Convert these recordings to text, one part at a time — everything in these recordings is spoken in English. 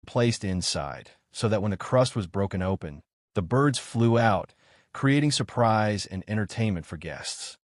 placed inside, so that when the crust was broken open, the birds flew out, creating surprise and entertainment for guests.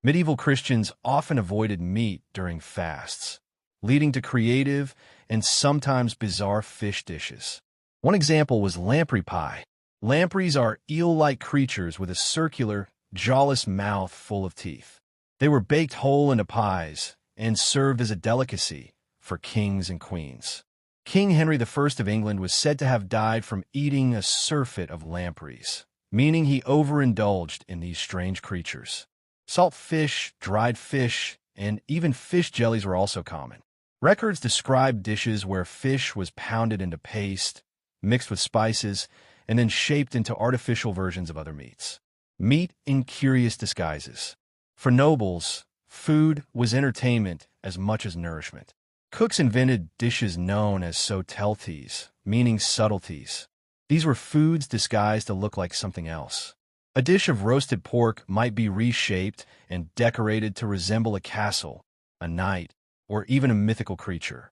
Medieval Christians often avoided meat during fasts, leading to creative and sometimes bizarre fish dishes. One example was lamprey pie. Lampreys are eel-like creatures with a circular, jawless mouth full of teeth. They were baked whole into pies and served as a delicacy for kings and queens. King Henry I of England was said to have died from eating a surfeit of lampreys, meaning he overindulged in these strange creatures. Salt fish, dried fish, and even fish jellies were also common. Records describe dishes where fish was pounded into paste, mixed with spices, and then shaped into artificial versions of other meats. Meat in curious disguises. For nobles, food was entertainment as much as nourishment. Cooks invented dishes known as sautelties, meaning subtleties. These were foods disguised to look like something else. A dish of roasted pork might be reshaped and decorated to resemble a castle, a knight, or even a mythical creature.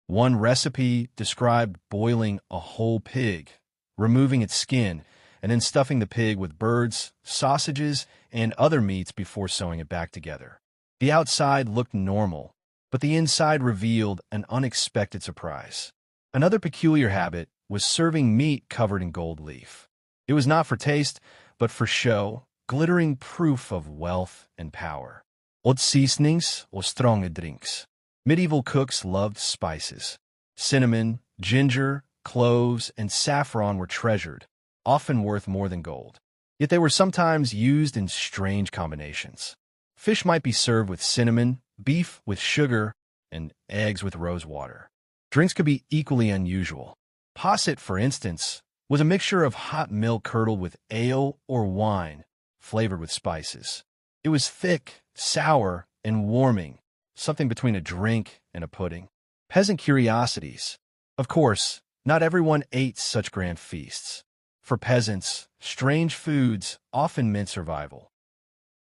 One recipe described boiling a whole pig, removing its skin, and then stuffing the pig with birds, sausages, and other meats before sewing it back together. The outside looked normal, but the inside revealed an unexpected surprise. Another peculiar habit was serving meat covered in gold leaf. It was not for taste, but for show, glittering proof of wealth and power. Od seasonings or strong drinks. Medieval cooks loved spices. Cinnamon, ginger, cloves, and saffron were treasured, often worth more than gold. Yet they were sometimes used in strange combinations. Fish might be served with cinnamon, beef with sugar, and eggs with rose water. Drinks could be equally unusual. Posset, for instance, was a mixture of hot milk curdled with ale or wine, flavored with spices. It was thick, sour, and warming, something between a drink and a pudding. Peasant curiosities. Of course, not everyone ate such grand feasts. For peasants, strange foods often meant survival.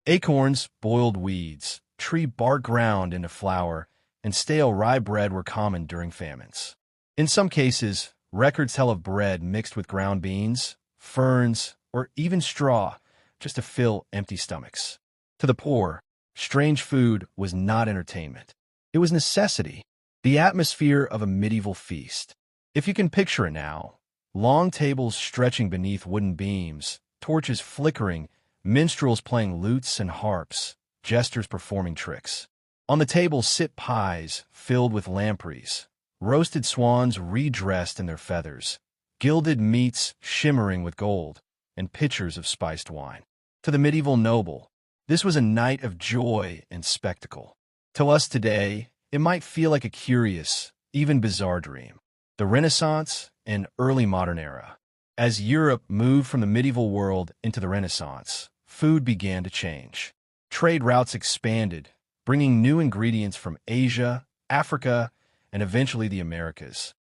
Acorns, boiled weeds, tree bark ground into flour, and stale rye bread were common during famines. In some cases, records tell of bread mixed with ground beans, ferns, or even straw, just to fill empty stomachs. To the poor, strange food was not entertainment. It was necessity, the atmosphere of a medieval feast. If you can picture it now, long tables stretching beneath wooden beams, torches flickering, minstrels playing lutes and harps, jesters performing tricks. On the table sit pies filled with lampreys, roasted swans redressed in their feathers, gilded meats shimmering with gold, and pitchers of spiced wine. To the medieval noble, this was a night of joy and spectacle. To us today, it might feel like a curious, even bizarre dream. The Renaissance and early modern era. As Europe moved from the medieval world into the Renaissance, food began to change. Trade routes expanded, bringing new ingredients from Asia, Africa, and eventually the Americas.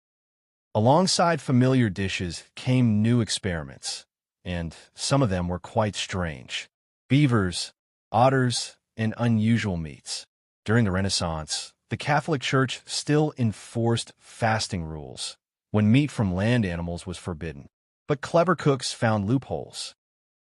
Alongside familiar dishes came new experiments, and some of them were quite strange. Beavers, otters, and unusual meats. During the Renaissance, the Catholic Church still enforced fasting rules, when meat from land animals was forbidden. But clever cooks found loopholes.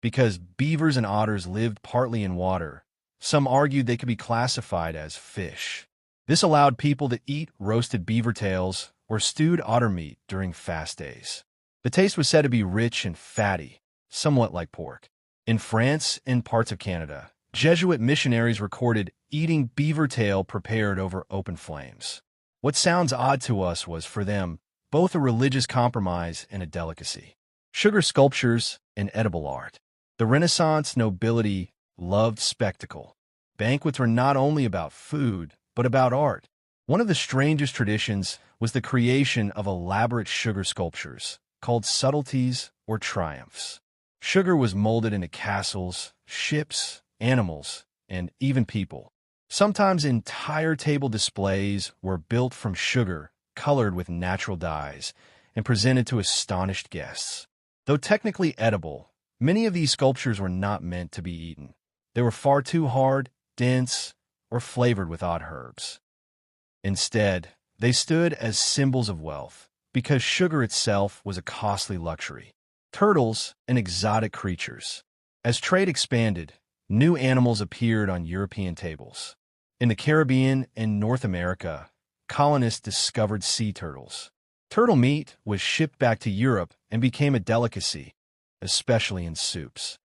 Because beavers and otters lived partly in water, some argued they could be classified as fish. This allowed people to eat roasted beaver tails or stewed otter meat during fast days. The taste was said to be rich and fatty, somewhat like pork. In France and parts of Canada, Jesuit missionaries recorded eating beaver tail prepared over open flames. What sounds odd to us was, for them, both a religious compromise and a delicacy. Sugar sculptures and edible art. The Renaissance nobility loved spectacle. Banquets were not only about food, but about art. One of the strangest traditions was the creation of elaborate sugar sculptures, called subtleties or triumphs. Sugar was molded into castles, ships, animals, and even people. Sometimes entire table displays were built from sugar, colored with natural dyes, and presented to astonished guests. Though technically edible, many of these sculptures were not meant to be eaten. They were far too hard, dense, or flavored with odd herbs. Instead, they stood as symbols of wealth, because sugar itself was a costly luxury. Turtles and exotic creatures. As trade expanded, new animals appeared on European tables. In the Caribbean and North America, colonists discovered sea turtles. Turtle meat was shipped back to Europe and became a delicacy, especially in soups.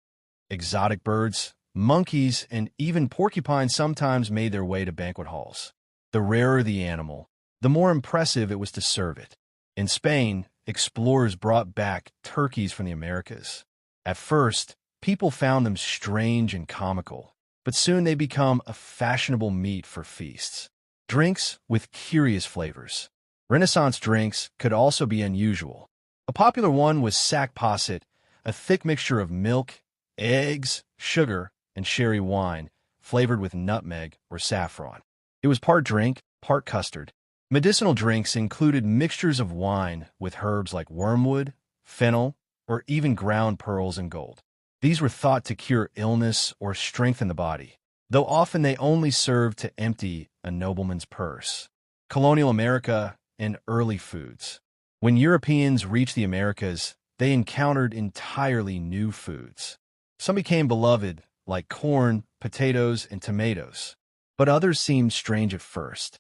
Exotic birds, monkeys, and even porcupines sometimes made their way to banquet halls. The rarer the animal, the more impressive it was to serve it. In Spain, explorers brought back turkeys from the Americas. At first, people found them strange and comical, but soon they become a fashionable meat for feasts. Drinks with curious flavors. Renaissance drinks could also be unusual. A popular one was sac posset, a thick mixture of milk, eggs, sugar, and sherry wine, flavored with nutmeg or saffron. It was part drink, part custard. Medicinal drinks included mixtures of wine with herbs like wormwood, fennel, or even ground pearls and gold. These were thought to cure illness or strengthen the body, though often they only served to empty a nobleman's purse. Colonial America and early foods. When Europeans reached the Americas, they encountered entirely new foods. Some became beloved, like corn, potatoes, and tomatoes, but others seemed strange at first.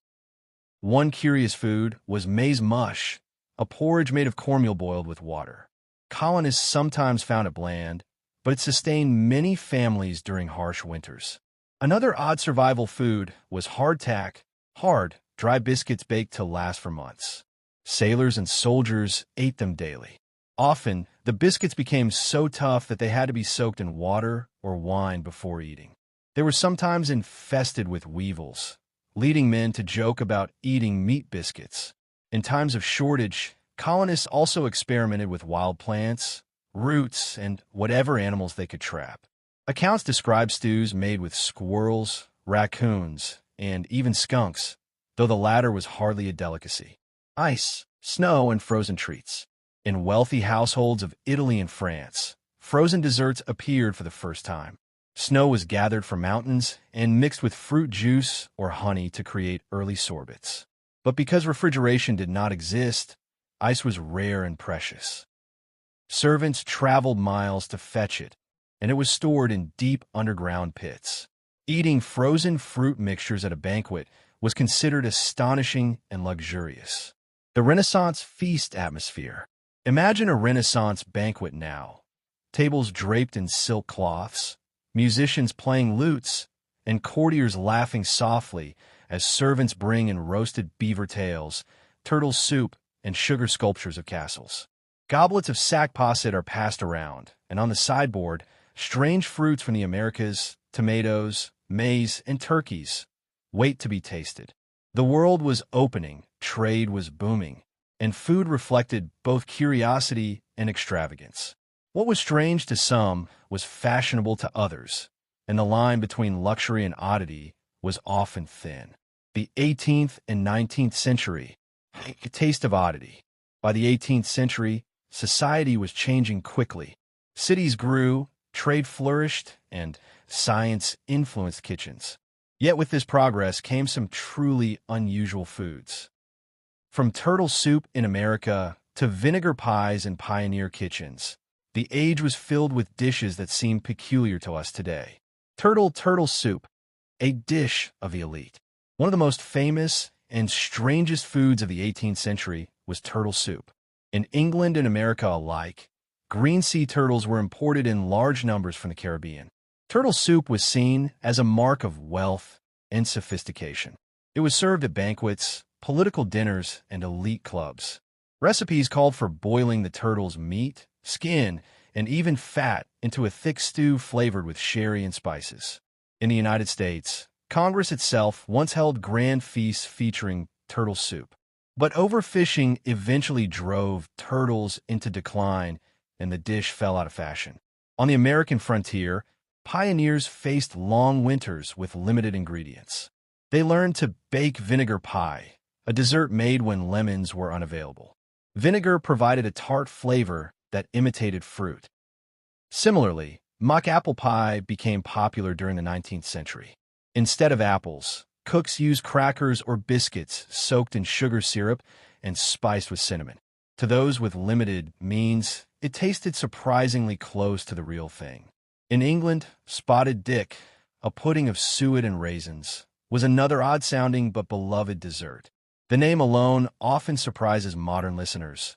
One curious food was maize mush, a porridge made of cornmeal boiled with water. Colonists sometimes found it bland, but it sustained many families during harsh winters. Another odd survival food was hardtack, hard, dry biscuits baked to last for months. Sailors and soldiers ate them daily. Often, the biscuits became so tough that they had to be soaked in water or wine before eating. They were sometimes infested with weevils, leading men to joke about eating meat biscuits. In times of shortage, colonists also experimented with wild plants, roots, and whatever animals they could trap. Accounts describe stews made with squirrels, raccoons, and even skunks, though the latter was hardly a delicacy. Ice, snow, and frozen treats. In wealthy households of Italy and France, frozen desserts appeared for the first time. Snow was gathered from mountains and mixed with fruit juice or honey to create early sorbets. But because refrigeration did not exist, ice was rare and precious. Servants traveled miles to fetch it, and it was stored in deep underground pits. Eating frozen fruit mixtures at a banquet was considered astonishing and luxurious. The Renaissance feast atmosphere. Imagine a Renaissance banquet now. Tables draped in silk cloths, musicians playing lutes, and courtiers laughing softly as servants bring in roasted beaver tails, turtle soup, and sugar sculptures of castles. Goblets of sac posset are passed around, and on the sideboard, strange fruits from the Americas, tomatoes, maize, and turkeys wait to be tasted. The world was opening, trade was booming, and food reflected both curiosity and extravagance. What was strange to some was fashionable to others, and the line between luxury and oddity was often thin. The 18th and 19th century, a taste of oddity. By the 18th century, society was changing quickly. Cities grew, trade flourished, and science influenced kitchens. Yet with this progress came some truly unusual foods. From turtle soup in America to vinegar pies in pioneer kitchens, the age was filled with dishes that seem peculiar to us today. Turtle soup, a dish of the elite. One of the most famous and strangest foods of the 18th century was turtle soup. In England and America alike, green sea turtles were imported in large numbers from the Caribbean. Turtle soup was seen as a mark of wealth and sophistication. It was served at banquets, political dinners, and elite clubs. Recipes called for boiling the turtle's meat, skin, and even fat into a thick stew flavored with sherry and spices. In the United States, Congress itself once held grand feasts featuring turtle soup. But overfishing eventually drove turtles into decline, and the dish fell out of fashion. On the American frontier, pioneers faced long winters with limited ingredients. They learned to bake vinegar pie, a dessert made when lemons were unavailable. Vinegar provided a tart flavor that imitated fruit. Similarly, mock apple pie became popular during the 19th century. Instead of apples, cooks used crackers or biscuits soaked in sugar syrup and spiced with cinnamon. To those with limited means, it tasted surprisingly close to the real thing. In England, Spotted Dick, a pudding of suet and raisins, was another odd-sounding but beloved dessert. The name alone often surprises modern listeners,